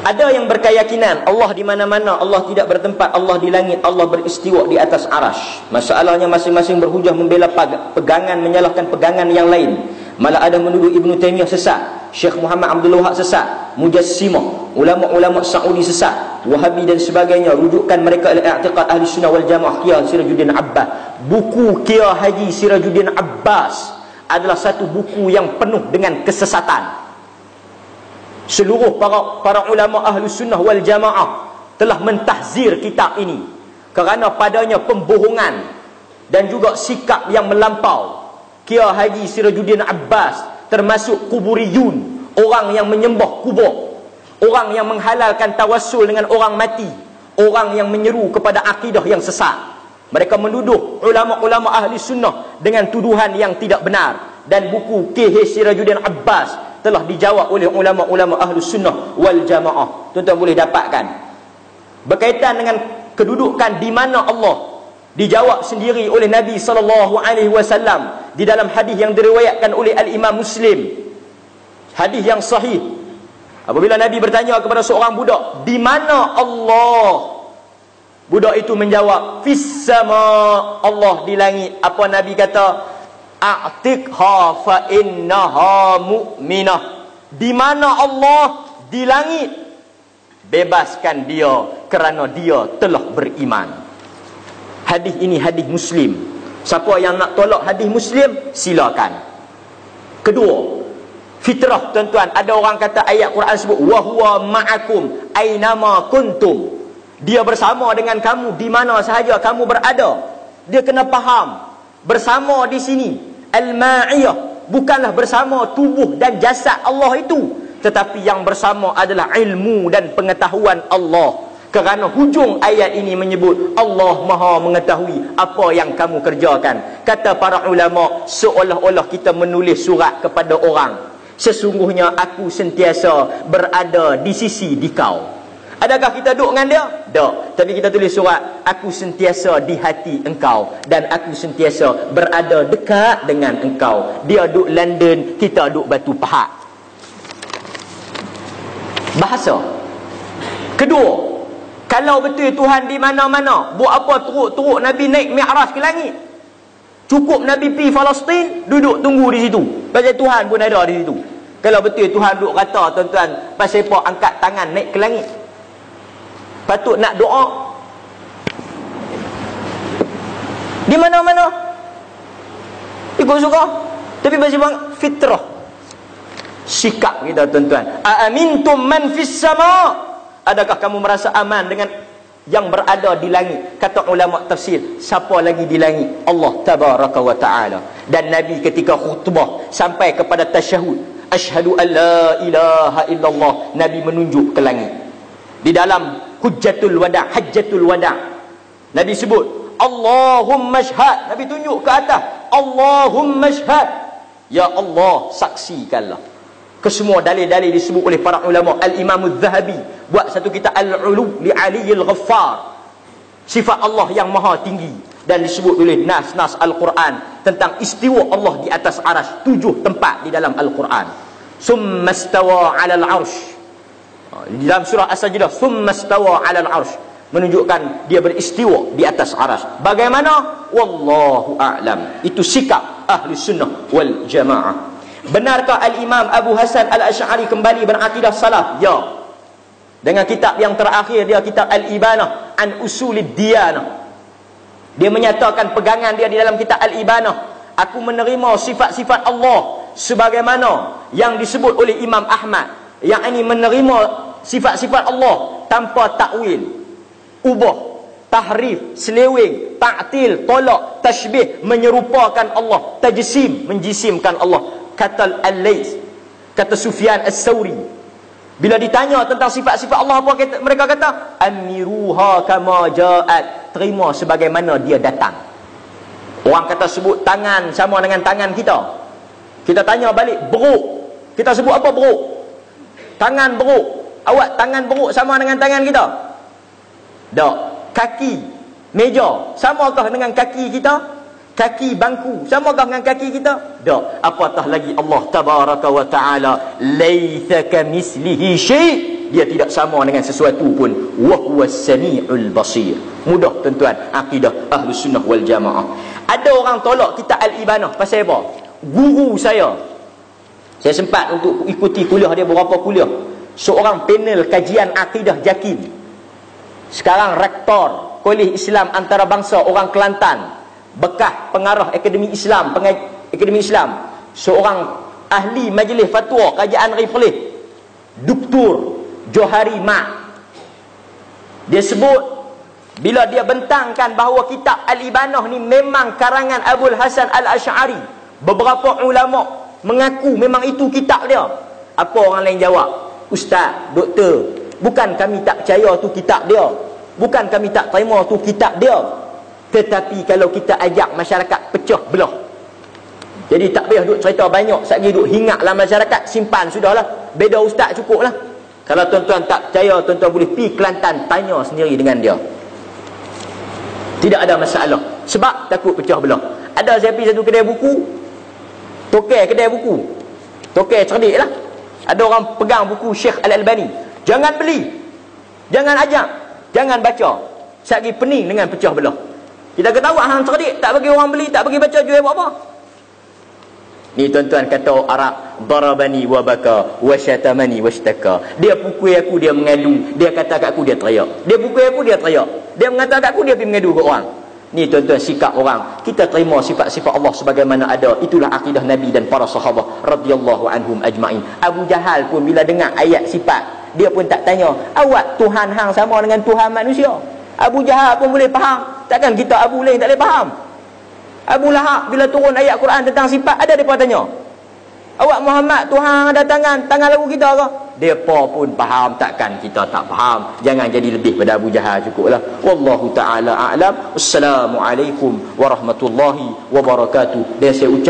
Ada yang berkeyakinan Allah di mana-mana, Allah tidak bertempat, Allah di langit, Allah beristiwa di atas arash. Masalahnya masing-masing berhujah membela pegangan, menyalahkan pegangan yang lain. Malah ada menuduh Ibn Taymiyah sesat, Syekh Muhammad Abdul Wahab sesat, Mujassimah, ulama-ulama Saudi sesat, Wahabi dan sebagainya. Rujukan mereka adalah i'tiqad ahli sunnah wal jamaah Qiyah Sirajuddin Abbas. Buku Qiyah Haji Sirajuddin Abbas adalah satu buku yang penuh dengan kesesatan. Seluruh para ulama ahli sunnah wal jamaah telah mentahzir kitab ini kerana padanya pembohongan dan juga sikap yang melampau. Qiyah Haji Sirajuddin Abbas termasuk kuburiyun, orang yang menyembah kubur, orang yang menghalalkan tawassul dengan orang mati, orang yang menyeru kepada akidah yang sesat. Mereka menuduh ulama-ulama ahli sunnah dengan tuduhan yang tidak benar. Dan buku Qiyah Sirajuddin Abbas telah dijawab oleh ulama-ulama ahli sunnah wal jamaah. Tuan-tuan boleh dapatkan. Berkaitan dengan kedudukan di mana Allah, dijawab sendiri oleh Nabi SAW di dalam hadis yang diriwayatkan oleh Al-Imam Muslim. Hadis yang sahih. Apabila Nabi bertanya kepada seorang budak, di mana Allah? Budak itu menjawab, fis sama, Allah di langit. Apa Nabi kata? A'tiqha fa innaha mu'minah. Di mana Allah? Di langit. Bebaskan dia kerana dia telah beriman. Hadis ini hadis Muslim. Siapa yang nak tolak hadis Muslim, silakan. Kedua, fitrah tuan-tuan. Ada orang kata ayat Quran sebut wa huwa ma'akum aynama kuntum. Dia bersama dengan kamu di mana sahaja kamu berada. Dia kena faham bersama di sini al-ma'iyah bukanlah bersama tubuh dan jasad Allah itu, tetapi yang bersama adalah ilmu dan pengetahuan Allah. Kerana hujung ayat ini menyebut Allah Maha mengetahui apa yang kamu kerjakan. Kata para ulama, seolah-olah kita menulis surat kepada orang, sesungguhnya aku sentiasa berada di sisi di kau. Adakah kita duduk dengan dia? Tak. Tapi kita tulis surat, aku sentiasa di hati engkau dan aku sentiasa berada dekat dengan engkau. Dia duduk London, kita duduk Batu Pahat. Bahasa. Kedua, kalau betul Tuhan di mana-mana, buat apa teruk-teruk Nabi naik Mi'raj ke langit? Cukup Nabi pergi Palestin, duduk tunggu di situ. Pasal Tuhan pun ada di situ. Kalau betul Tuhan duduk kata, tuan-tuan, pasal apa angkat tangan naik ke langit? Patut nak doa di mana-mana ikut suka. Tapi pasal fitrah, sikap kita tuan-tuan. Aamintum man fis sama, adakah kamu merasa aman dengan yang berada di langit? Kata ulama tafsir, siapa lagi di langit? Allah tabaraka wa taala. Dan Nabi ketika khutbah sampai kepada tasyahud, asyhadu an la ilaha illallah, Nabi menunjuk ke langit. Di dalam Hujjatul Wada', Hajjatul Wada', Nabi sebut Allahumma syhad. Nabi tunjuk ke atas, Allahumma syhad, ya Allah saksikanlah. Kesemua dalil-dalil disebut oleh para ulama. Al-Imam Az-Zahabi buat satu kitab Al-Ulu li Aliyil Ghaffar, sifat Allah yang maha tinggi. Dan disebut oleh nas-nas Al-Quran tentang istiwa Allah di atas arash. 7 tempat di dalam Al-Quran. Summa stawa 'alal 'arsy. Di dalam surah As-Sajdah, summa stawa 'alal 'arsy, menunjukkan dia beristiwa di atas arash. Bagaimana? Wallahu a'lam. Itu sikap ahli sunnah wal jamaah. Benarkah Al-Imam Abu Hasan Al-Asy'ari kembali berakidah salaf? Ya. Dengan kitab yang terakhir dia, kitab Al-Ibanah an Usulid Diyanah, dia menyatakan pegangan dia di dalam kitab Al-Ibanah, aku menerima sifat-sifat Allah sebagaimana yang disebut oleh Imam Ahmad, yang ini menerima sifat-sifat Allah tanpa takwil, ubah, tahrif, seleweng, ta'til, tolak, tashbih, menyerupakan Allah, tajsim, menjisimkan Allah. Kata Al-Laits, kata Sufyan As-Sauri, bila ditanya tentang sifat-sifat Allah, apa mereka kata? Amiruha kama ja'at, terima sebagaimana dia datang. Orang kata sebut tangan sama dengan tangan kita, kita tanya balik, beruk, kita sebut apa beruk? Tangan beruk. Awak tangan beruk sama dengan tangan kita? Tak. Kaki meja samakah dengan kaki kita? Kaki bangku samakah dengan kaki kita? Tak. Apatah lagi Allah tabaraka wa taala, laisa kamitslihi syai', sendiri, dia tidak sama dengan sesuatu pun. Wa huwas samiul basir. Mudah tuan-tuan, akidah Ahlus Sunnah wal Jamaah. Ada orang tolak kitab Al-Ibanah pasal apa? Guru saya sempat untuk ikuti kuliah dia, beberapa kuliah, seorang panel kajian akidah JAKIM, sekarang rektor Kolej Islam Antarabangsa orang Kelantan, bekas pengarah Akademi Islam, Akademi Islam, seorang ahli majlis fatwa kerajaan Republik, Dr. Johari Mak. Dia sebut, bila dia bentangkan bahawa kitab Al-Ibanah ni memang karangan Abul Hasan Al-Asy'ari, beberapa ulama mengaku memang itu kitab dia. Apa orang lain jawab? Ustaz, doktor, bukan kami tak percaya tu kitab dia, bukan kami tak terima tu kitab dia, tetapi kalau kita ajak masyarakat pecah belah, jadi tak payah duk cerita banyak, satgi duk hingatlah masyarakat, simpan sudahlah, beda ustaz cukuplah. Kalau tuan-tuan tak percaya, tuan-tuan boleh pergi Kelantan, tanya sendiri dengan dia, tidak ada masalah, sebab takut pecah belah. Ada saya pergi satu kedai buku, tokek kedai buku, tokek cerdik lah, ada orang pegang buku Syekh Al-Albani, jangan beli, jangan ajak, jangan baca, satgi pening dengan pecah belah. Kita ketawa hang cerdik, tak bagi orang beli, tak bagi baca, jual buat apa? Ni tuan-tuan kata Arab, darabani wa baka wa syatamani wa shtaka. Dia pukul aku, dia mengadu, dia kata kat aku, dia teriak. Dia pukul aku, dia teriak. Dia mengata kat aku, dia pergi mengadu ke orang. Ni tuan-tuan sikap orang. Kita terima sifat-sifat Allah sebagaimana ada. Itulah akidah Nabi dan para sahabat radhiyallahu anhum ajma'in. Abu Jahal pun bila dengar ayat sifat, dia pun tak tanya, awak Tuhan hang sama dengan Tuhan manusia? Abu Jahal pun boleh faham. Takkan kita Abu lain tak boleh faham? Abu Lahab bila turun ayat Quran tentang sifat, ada mereka tanya, awak Muhammad Tuhan ada tangan, tangan lagu kita ke? Mereka pun faham, takkan kita tak faham? Jangan jadi lebih pada Abu Jahal, cukuplah. Wallahu ta'ala a'lam. Assalamualaikum warahmatullahi wabarakatuh. Dan saya ucap